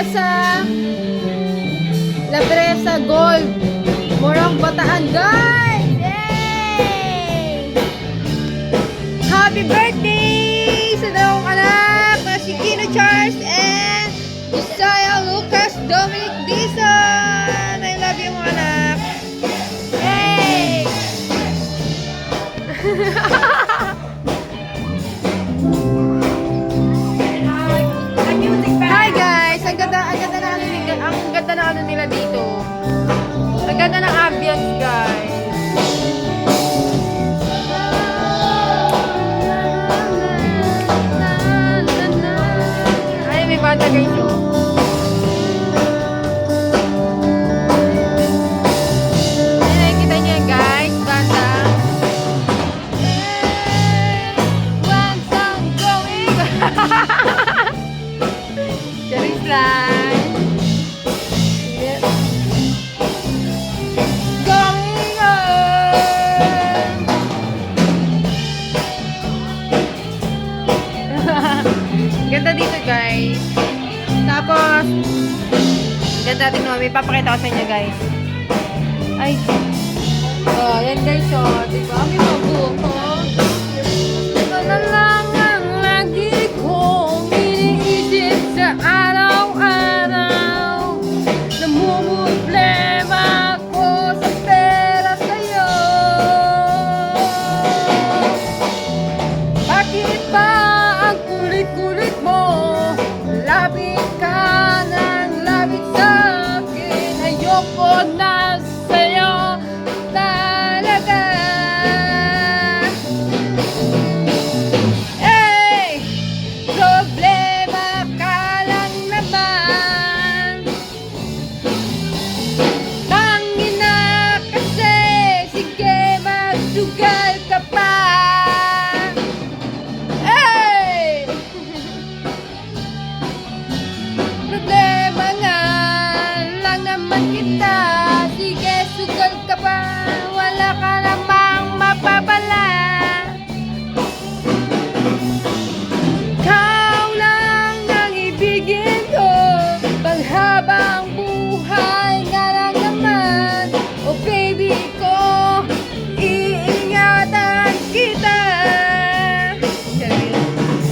Presa. La Presa Gold. Morong Bataan, guys! Yay! Happy birthday sa dalawang anak na si Kino Charles and Josiah Lucas Dominic Dizon. I love you mga anak. Yay! Hi guys! Ang ganda na ano nila dito. Ang ganda ng ambience, guys. Ay, may banda guys. Ay, kita niyo yan, guys. Banda. One song going. Charis lang. Ganda dito, guys. Tapos, ganda din naman. May papakita ko sa inyo, guys. Ay. Oh, yan, guys. Oh, diba? May mabuko. Ito na lang ang lagi kong iniisip sa araw-araw. Namumblema ko sa pera sa'yo. Bakit ba kulit mo, labit ka ng labit sa'kin. Ayoko na sa'yo talaga. Hey! Problema ka lang naman. Tangina kasi, sige magsugal ka pa. Problema nga lang naman kita.